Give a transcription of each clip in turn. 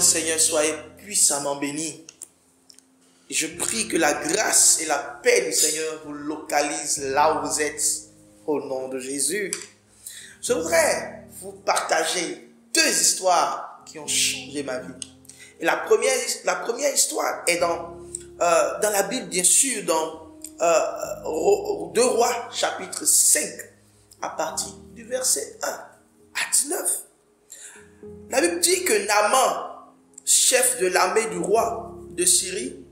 Seigneur, soyez puissamment bénis. Et je prie que la grâce et la paix du Seigneur vous localisent là où vous êtes, au nom de Jésus. Je voudrais vous partager 2 histoires qui ont changé ma vie. Et la première histoire est dans la Bible, bien sûr, dans 2 Rois, chapitre 5, à partir du verset 1 à 19. La Bible dit que Naaman, chef de l'armée du roi de Syrie,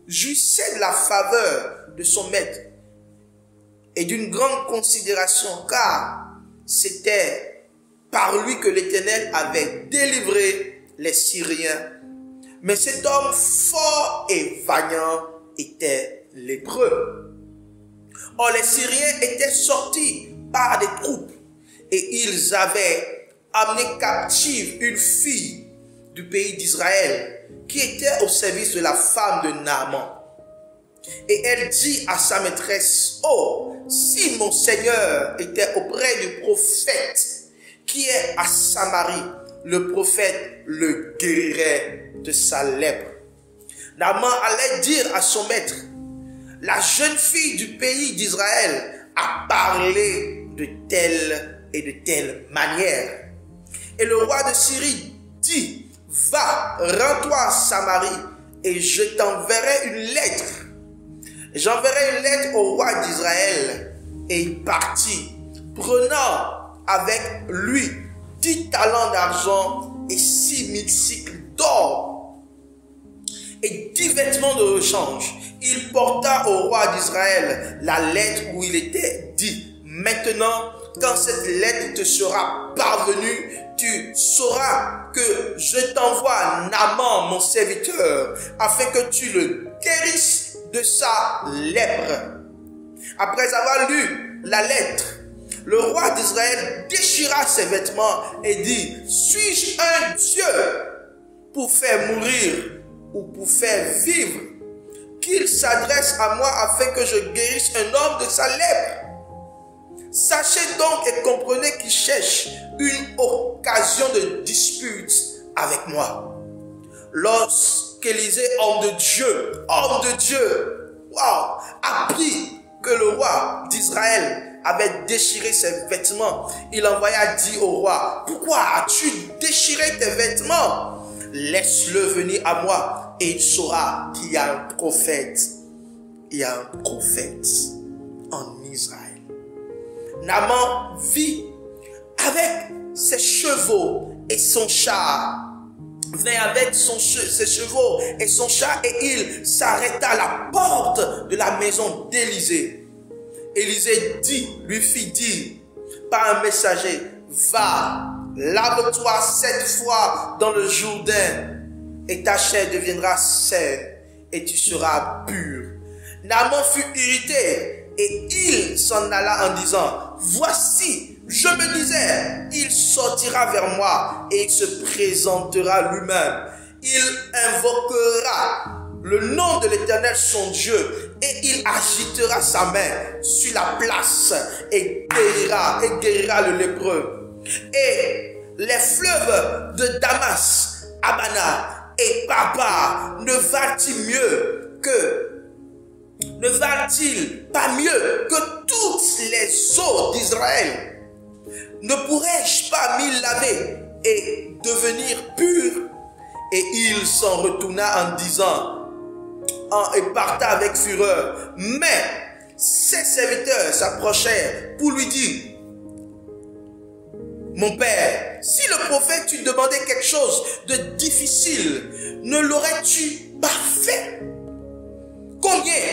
jouissait de la faveur de son maître et d'une grande considération, car c'était par lui que l'Éternel avait délivré les Syriens. Mais cet homme fort et vaillant était lépreux. Or, les Syriens étaient sortis par des troupes et ils avaient amené captive une fille du pays d'Israël qui était au service de la femme de Naaman. Et elle dit à sa maîtresse: oh, si mon Seigneur était auprès du prophète qui est à Samarie, le prophète le guérirait de sa lèpre. Naaman allait dire à son maître: la jeune fille du pays d'Israël a parlé de telle et de telle manière. Et le roi de Syrie dit: va, rends-toi à Samarie et je t'enverrai une lettre. J'enverrai une lettre au roi d'Israël. Et il partit, prenant avec lui 10 talents d'argent et 6000 cycles d'or et 10 vêtements de rechange. Il porta au roi d'Israël la lettre où il était dit: maintenant, quand cette lettre te sera parvenue, tu sauras que je t'envoie Naaman, mon serviteur, afin que tu le guérisses de sa lèpre. Après avoir lu la lettre, le roi d'Israël déchira ses vêtements et dit: suis-je un Dieu pour faire mourir ou pour faire vivre, qu'il s'adresse à moi afin que je guérisse un homme de sa lèpre? Sachez donc et comprenez qu'il cherche une occasion de dispute avec moi. Lorsqu'Élisée, homme de Dieu, apprit que le roi d'Israël avait déchiré ses vêtements, il envoya dire au roi: pourquoi as-tu déchiré tes vêtements? Laisse-le venir à moi et il saura qu'il y a un prophète. Il y a un prophète en Israël. Naaman vit avec ses chevaux et son char. Vint avec ses chevaux et son char et il s'arrêta à la porte de la maison d'Élisée. Élisée lui fit dire par un messager: va, lave-toi 7 fois dans le Jourdain et ta chair deviendra saine et tu seras pur. Naaman fut irrité et il s'en alla en disant: voici, je me disais, il sortira vers moi et il se présentera lui-même. Il invoquera le nom de l'Éternel son Dieu et il agitera sa main sur la place et guérira le lépreux. Et les fleuves de Damas, Abana et Papa ne valent-ils pas mieux que toutes les eaux d'Israël? Ne pourrais-je pas m'y laver et devenir pur? Et il s'en retourna en disant, et parta avec fureur. Mais ses serviteurs s'approchèrent pour lui dire: mon père, si le prophète t'eût demandé quelque chose de difficile, ne l'aurais-tu pas fait? Combien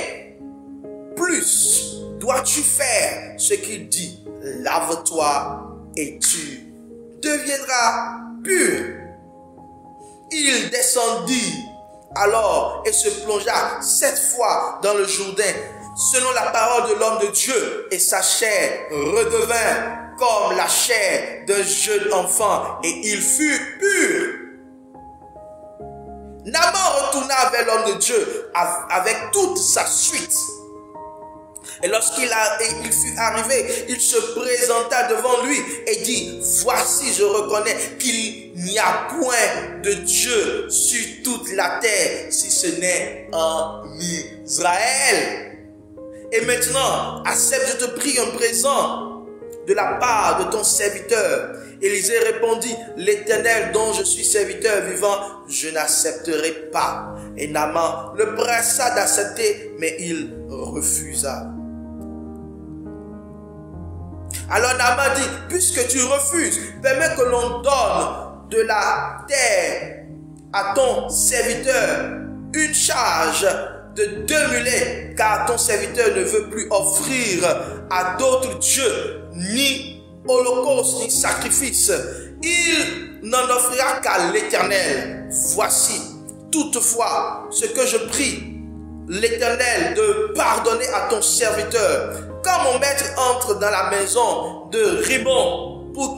plus dois-tu faire ce qu'il dit? Lave-toi et tu deviendras pur. Il descendit alors et se plongea 7 fois dans le Jourdain, selon la parole de l'homme de Dieu, et sa chair redevint comme la chair d'un jeune enfant, et il fut pur. Naaman retourna vers l'homme de Dieu avec toute sa suite. Et lorsqu'il fut arrivé, il se présenta devant lui et dit, voici, je reconnais qu'il n'y a point de Dieu sur toute la terre, si ce n'est en Israël. Et maintenant, accepte, je te prie, un présent de la part de ton serviteur. Élisée répondit, l'Éternel dont je suis serviteur vivant, je n'accepterai pas. Et Naaman le pressa d'accepter, mais il refusa. Alors Naaman dit, puisque tu refuses, permets que l'on donne de la terre à ton serviteur une charge de 2 mulets, car ton serviteur ne veut plus offrir à d'autres dieux, ni holocauste, ni sacrifice. Il n'en offrira qu'à l'Éternel. Voici toutefois ce que je prie l'Éternel de pardonner à ton serviteur. Quand mon maître entre dans la maison de Rimon pour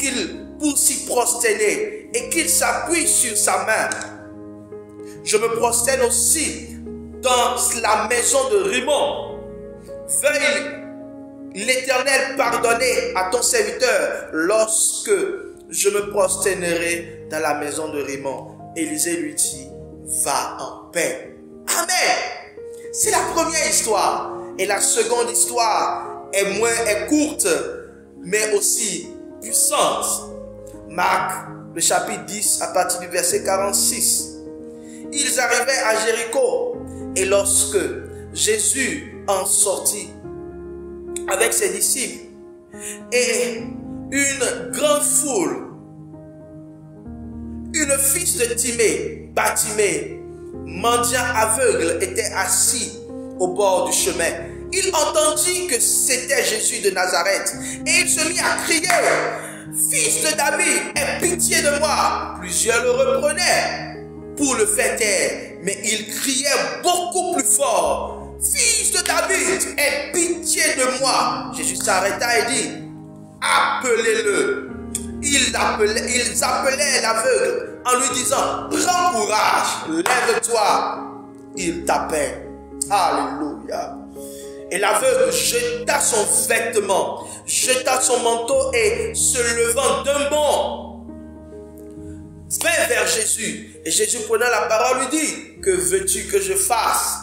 s'y prosterner et qu'il s'appuie sur sa main, je me prosterne aussi dans la maison de Rimon. Veuille l'Éternel pardonner à ton serviteur lorsque je me prosternerai dans la maison de Rimon. Élisée lui dit, va en paix. Amen. C'est la première histoire. Et la seconde histoire est courte, mais aussi puissante. Marc, le chapitre 10, à partir du verset 46. Ils arrivaient à Jéricho, et lorsque Jésus en sortit avec ses disciples, et une grande foule, une fils de Timée, Bartimée, mendiant aveugle, était assis au bord du chemin. Il entendit que c'était Jésus de Nazareth, et il se mit à crier, fils de David, aie pitié de moi. Plusieurs le reprenaient pour le faire taire, mais il criait beaucoup plus fort, fils de David, aie pitié de moi. Jésus s'arrêta et dit, appelez-le. Ils appelaient l'aveugle en lui disant, prends courage, lève-toi, il t'appelle. Alléluia. Et l'aveugle jeta son vêtement, jeta son manteau et se levant d'un bond, vint vers Jésus. Et Jésus prenant la parole lui dit, que veux-tu que je fasse?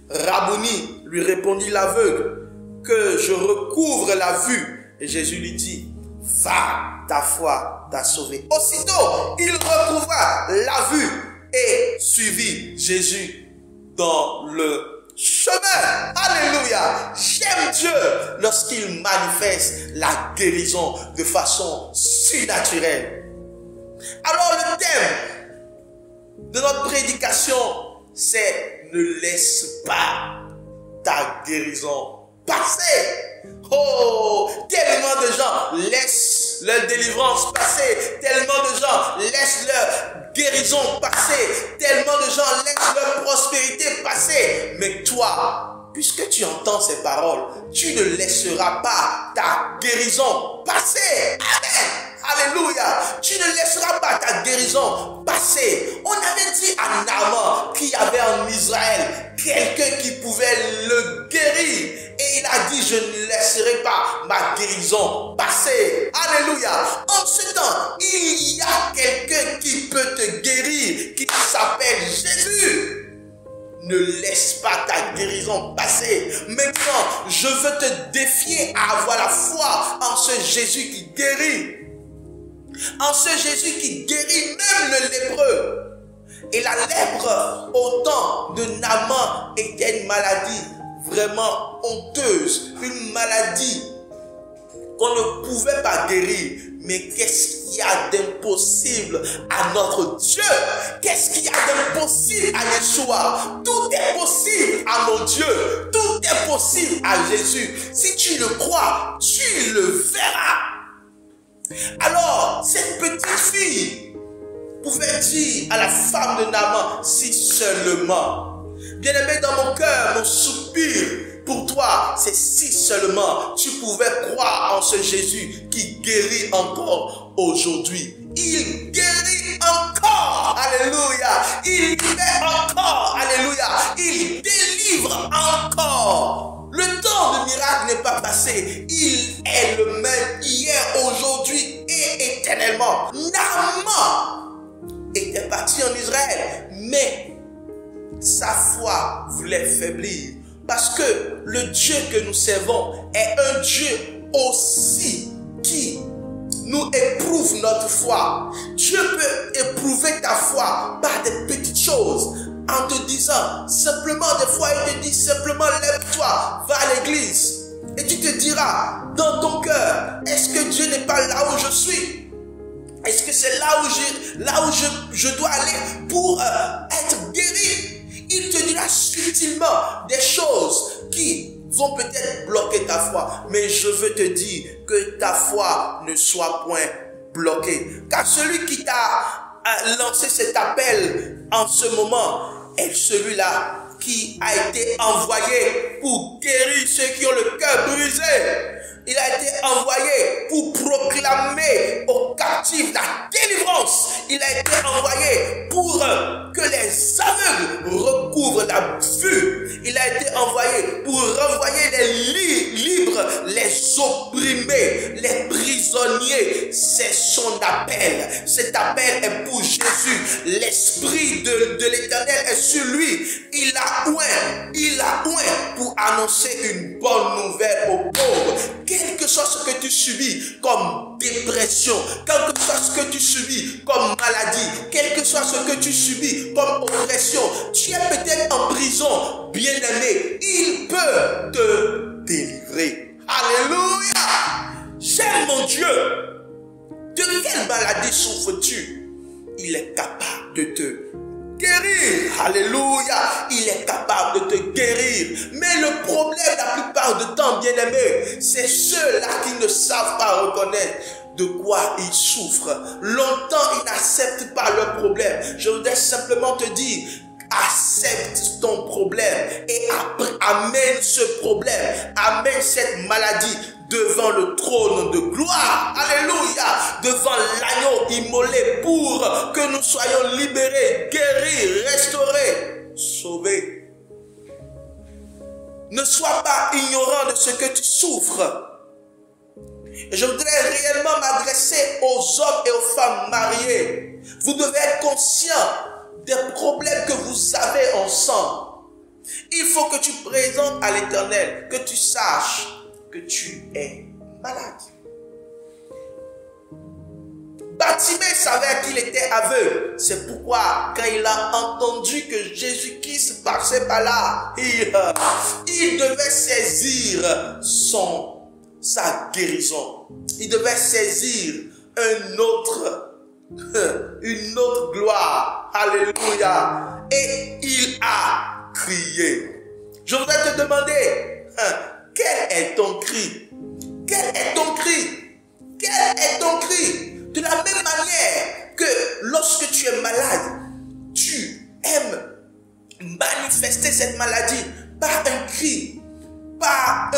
Rabouni, lui répondit l'aveugle, que je recouvre la vue. Et Jésus lui dit, va, ta foi t'a sauvé. Aussitôt, il recouvra la vue et suivit Jésus dans le chemin. Alléluia. J'aime Dieu lorsqu'il manifeste la guérison de façon surnaturelle. Alors le thème de notre prédication, c'est ne laisse pas ta guérison passer. Oh, tellement de gens laissent leur délivrance passer, tellement de gens laissent leur guérison passer, tellement de gens laissent leur prospérité passer. Mais toi, puisque tu entends ces paroles, tu ne laisseras pas ta guérison passer. Amen. Alléluia. Tu ne laisseras pas ta guérison passer. On avait dit à Naaman qu'il y avait en Israël quelqu'un qui pouvait le guérir. Et il a dit, je ne laisserai pas ma guérison passer. Alléluia. En ce temps, il y a quelqu'un qui peut te guérir, qui s'appelle Jésus. Ne laisse pas ta guérison passer. Maintenant, je veux te défier à avoir la foi en ce Jésus qui guérit. En ce Jésus qui guérit même le lépreux. Et la lèpre, au temps de Naaman, était une maladie vraiment honteuse. Une maladie qu'on ne pouvait pas guérir. Mais qu'est-ce qu'il y a d'impossible à notre Dieu? Qu'est-ce qu'il y a d'impossible à Yeshua? Tout est possible à mon Dieu. Tout est possible à Jésus. Si tu le crois, tu le verras. Alors, cette petite fille pouvait dire à la femme de Naaman, si seulement, bien-aimé, dans mon cœur, mon soupir pour toi, c'est si seulement tu pouvais croire en ce Jésus qui guérit encore aujourd'hui. Il guérit encore, alléluia. Il libère encore, alléluia. Il délivre encore. Le temps temps de miracle n'est pas passé. Il est le même hier, aujourd'hui et éternellement. Naaman était parti en Israël, mais sa foi voulait faiblir. Parce que le Dieu que nous servons est un Dieu aussi qui nous éprouve notre foi. Dieu peut éprouver ta foi par des petites choses. En te disant, simplement des fois il te dit simplement lève-toi, va à l'église. Et tu te diras dans ton cœur, est-ce que Dieu n'est pas là où je suis? Est-ce que c'est là où je dois aller pour être guéri? Il te dira subtilement des choses qui vont peut-être bloquer ta foi. Mais je veux te dire que ta foi ne soit point bloquée. Car celui qui t'a lancé cet appel en ce moment est celui-là qui a été envoyé pour guérir ceux qui ont le cœur brisé. Il a été envoyé pour proclamer aux captifs la délivrance. Il a été envoyé pour que les aveugles recouvrent la vue. Il a été envoyé pour renvoyer les libres, les opprimés, les prisonniers. C'est son appel. Cet appel est pour Jésus. L'Esprit de l'Éternel est sur lui. Il a oint pour annoncer une bonne nouvelle aux pauvres. Quel que soit ce que tu subis comme dépression, quel que soit ce que tu subis comme maladie, quel que soit ce que tu subis comme oppression, tu es peut-être en prison, bien-aimé, il peut te délivrer. Alléluia! J'aime mon Dieu. De quelle maladie souffres-tu? Il est capable de te guérir. Alléluia. Il est capable de te guérir. Mais le problème la plupart du temps, bien-aimés, c'est ceux-là qui ne savent pas reconnaître de quoi ils souffrent. Longtemps, ils n'acceptent pas leur problème. Je voudrais simplement te dire, accepte ton problème et amène ce problème, amène cette maladie devant le trône de gloire, alléluia, devant l'agneau immolé pour que nous soyons libérés, guéris, restaurés, sauvés. Ne sois pas ignorant de ce que tu souffres. Et je voudrais réellement m'adresser aux hommes et aux femmes mariés. Vous devez être conscients des problèmes que vous avez ensemble. Il faut que tu présentes à l'Éternel, que tu saches que tu es malade. Bartimée savait qu'il était aveugle. C'est pourquoi quand il a entendu que Jésus-Christ passait par là, il devait saisir sa guérison. Il devait saisir une autre gloire. Alléluia. Et il a crié. Je voudrais te demander, quel est ton cri? Quel est ton cri? Quel est ton cri? De la même manière que lorsque tu es malade, tu aimes manifester cette maladie par un cri, par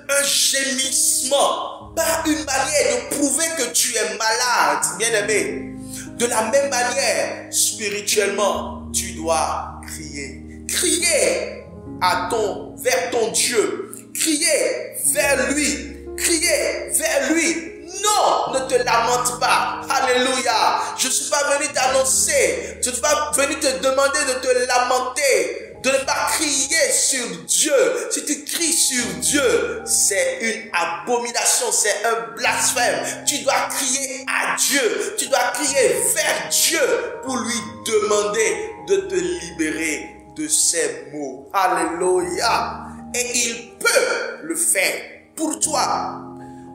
un gémissement, par une manière de prouver que tu es malade, bien-aimé. De la même manière, spirituellement, tu dois crier. Crier vers ton Dieu. Crier vers lui. Crier vers lui. Non, ne te lamente pas. Alléluia. Je ne suis pas venu t'annoncer. Je ne suis pas venu te demander de te lamenter. De ne pas crier sur Dieu. Si tu cries sur Dieu, c'est une abomination, c'est un blasphème. Tu dois crier à Dieu. Tu dois crier vers Dieu pour lui demander de te libérer de ces maux. Alléluia. Et il peut le faire pour toi.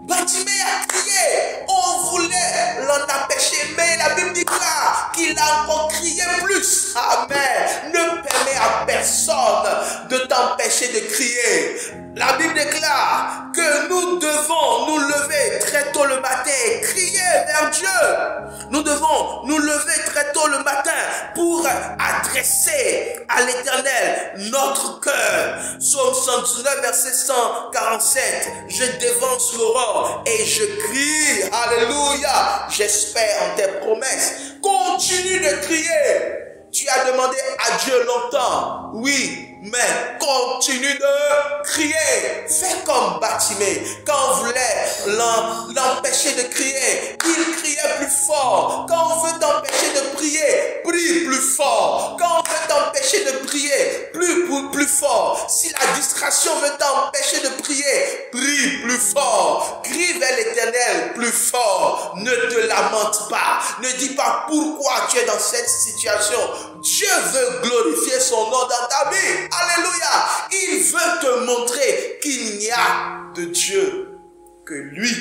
Bartimée a crié, on voulait l'en empêcher, mais la Bible dit qu'il a encore crié plus. Amen. Ne permets à personne de t'empêcher de crier. La Bible déclare que nous devons nous lever très tôt le matin et crier vers Dieu. Nous devons nous lever très tôt le matin pour adresser à l'Éternel notre cœur. Psaume 119, verset 147. Je dévance l'aurore et je crie. Alléluia. J'espère en tes promesses. Continue de crier. Tu as demandé à Dieu longtemps. Oui, mais continue de crier. Fais comme Bartimée. Quand on voulait l'empêcher de crier, il criait plus fort. Quand on veut t'empêcher de prier, prie plus fort. Quand on veut t'empêcher de prier, plus fort. Si la distraction veut t'empêcher de prier, prie plus fort. Crie vers l'Éternel plus fort. Ne te lamente pas. Ne dis pas pourquoi tu es dans cette situation. Dieu veut glorifier son nom dans ta vie. Alléluia. Il veut te montrer qu'il n'y a de Dieu que lui.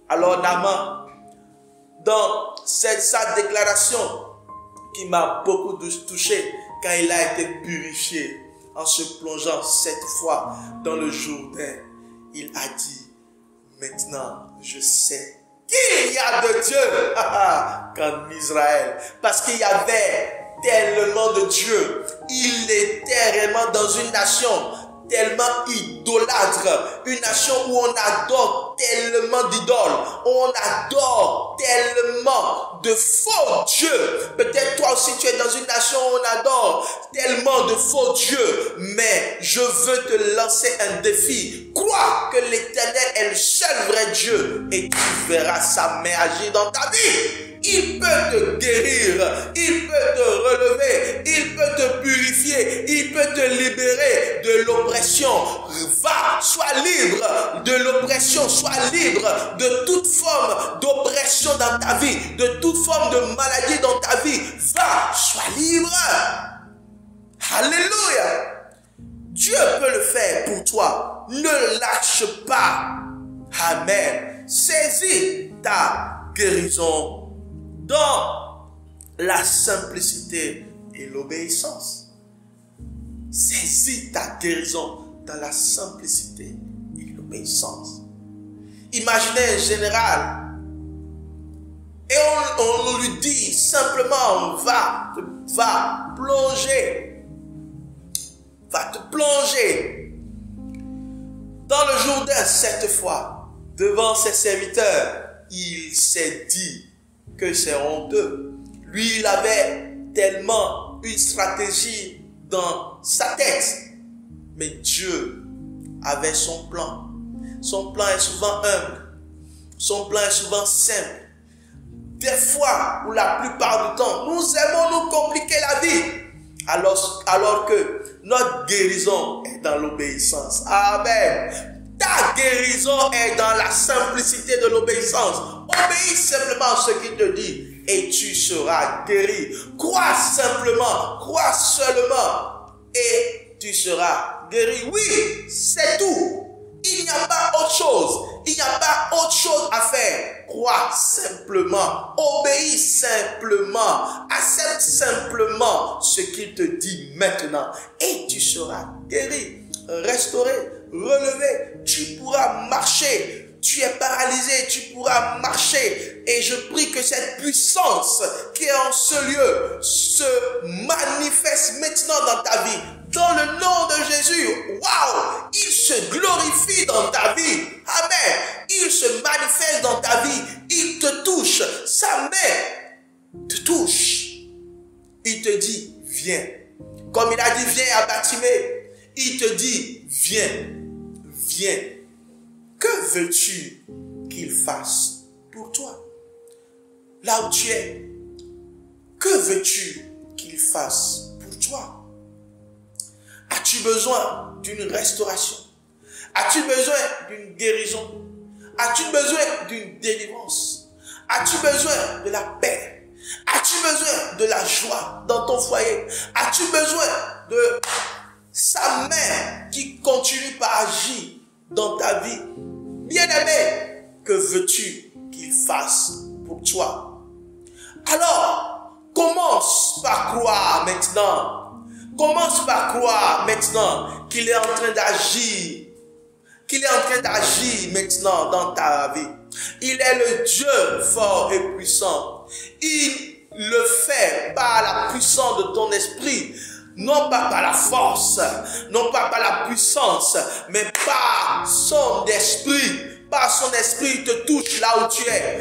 Alors Naaman, dans sa déclaration qui m'a beaucoup touché, quand il a été purifié en se plongeant 7 fois dans le Jourdain, il a dit, maintenant je sais qu'il y a de Dieu qu'en Israël. Parce qu'il y avait tellement de Dieu. Il était réellement dans une nation tellement idolâtre, une nation où on adore tellement d'idoles, on adore tellement de faux dieux. Peut-être toi aussi tu es dans une nation où on adore tellement de faux dieux, mais je veux te lancer un défi. Crois que l'Éternel est le seul vrai Dieu et tu verras sa main agir dans ta vie. Il peut te guérir, il peut te relever, il peut te purifier, il peut te libérer de l'oppression. Va, sois libre de l'oppression, sois libre de toute forme d'oppression dans ta vie, de toute forme de maladie dans ta vie. Va, sois libre. Alléluia. Dieu peut le faire pour toi. Ne lâche pas. Amen. Saisis ta guérison dans la simplicité et l'obéissance. Saisis ta guérison dans la simplicité et l'obéissance. Imaginez un général et on lui dit simplement va te plonger dans le Jourdain 7 fois devant ses serviteurs. Il s'est dit que c'est honteux. Lui, il avait tellement une stratégie dans sa tête. Mais Dieu avait son plan. Son plan est souvent humble. Son plan est souvent simple. Des fois, ou la plupart du temps, nous aimons nous compliquer la vie. Alors que notre guérison est dans l'obéissance. Amen. Ta guérison est dans la simplicité de l'obéissance. Obéis simplement à ce qu'il te dit et tu seras guéri. Crois simplement, crois seulement et tu seras guéri. Oui, c'est tout. Il n'y a pas autre chose. Il n'y a pas autre chose à faire. Crois simplement. Obéis simplement. Accepte simplement ce qu'il te dit maintenant. Et tu seras guéri, restauré, relevé. Tu pourras marcher. Tu es paralysé, tu pourras marcher. Et je prie que cette puissance qui est en ce lieu se manifeste maintenant dans ta vie. Dans le nom de Jésus, waouh, il se glorifie dans ta vie. Amen. Il se manifeste dans ta vie. Il te touche. Sa main te touche. Il te dit, viens. Comme il a dit, viens à Bartimée. Il te dit, viens. Viens. Que veux-tu qu'il fasse pour toi? Là où tu es, que veux-tu qu'il fasse pour toi? As-tu besoin d'une restauration? As-tu besoin d'une guérison? As-tu besoin d'une délivrance? As-tu besoin de la paix? As-tu besoin de la joie dans ton foyer? As-tu besoin de sa main qui continue par agir dans ta vie? Bien-aimé, que veux-tu qu'il fasse pour toi? Alors, commence par croire maintenant. Commence par croire maintenant qu'il est en train d'agir. Qu'il est en train d'agir maintenant dans ta vie. Il est le Dieu fort et puissant. Il le fait par la puissance de ton esprit. Non pas par la force, non pas par la puissance, mais par son esprit. Par son esprit, il te touche là où tu es.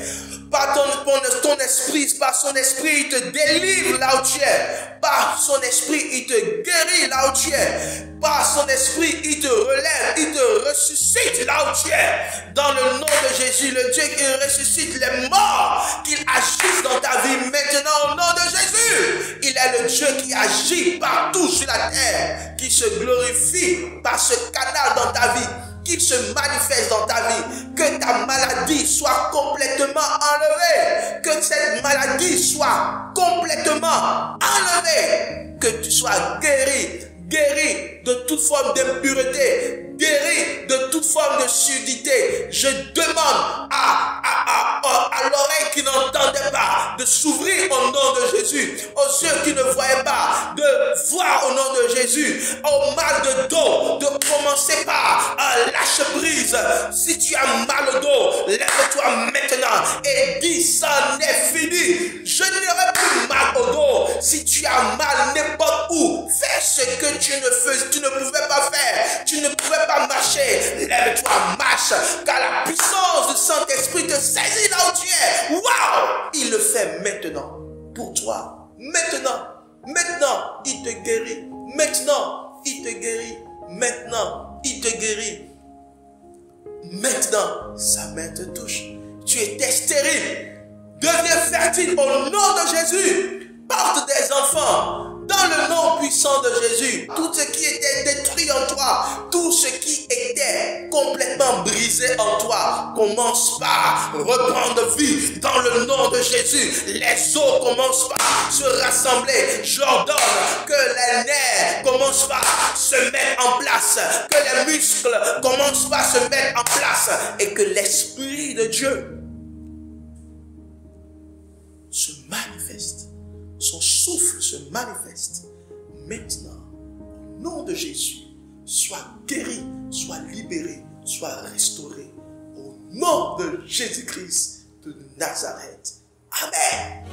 Par ton esprit, par son esprit, il te délivre là où tu es. Par son esprit, il te guérit là où tu es. Par son esprit, il te relève, il te ressuscite là où tu es. Dans le nom de Jésus, le Dieu qui ressuscite les morts, qu'il agisse dans ta vie maintenant au nom de Jésus. Il est le Dieu qui agit partout sur la terre, qui se glorifie par ce canal dans ta vie, qu'il se manifeste dans ta vie, que ta maladie soit complètement enlevée, que cette maladie soit complètement enlevée, que tu sois guéri de toute forme d'impureté, guéri de toute forme de surdité. Je demande à l'oreille qui n'entendait pas de s'ouvrir au nom de Jésus, aux yeux qui ne voyaient pas de voir au nom de Jésus, au mal de dos de commencer par lâche prise. Si tu as mal au dos, lève-toi maintenant et dis ça n'est fini. Je n'aurai plus mal au dos. Si tu as mal n'importe où, fais ce que tu ne pouvais pas faire. Tu ne pouvais pas marcher. Lève-toi, marche, car la puissance du Saint-Esprit te saisit là où tu es. Waouh! Il le fait maintenant pour toi. Maintenant, il te guérit. Maintenant, il te guérit. Maintenant, il te guérit. Maintenant, sa main te touche. Tu étais stérile. Deviens fertile au nom de Jésus. Porte des enfants. Dans le nom puissant de Jésus, tout ce qui était détruit en toi, tout ce qui était complètement brisé en toi, commence par reprendre vie dans le nom de Jésus. Les os commencent par se rassembler. J'ordonne que les nerfs commencent par se mettre en place, que les muscles commencent par se mettre en place et que l'Esprit de Dieu se manifeste. Son souffle se manifeste. Maintenant, au nom de Jésus, sois guéri, sois libéré, sois restauré. Au nom de Jésus-Christ de Nazareth. Amen.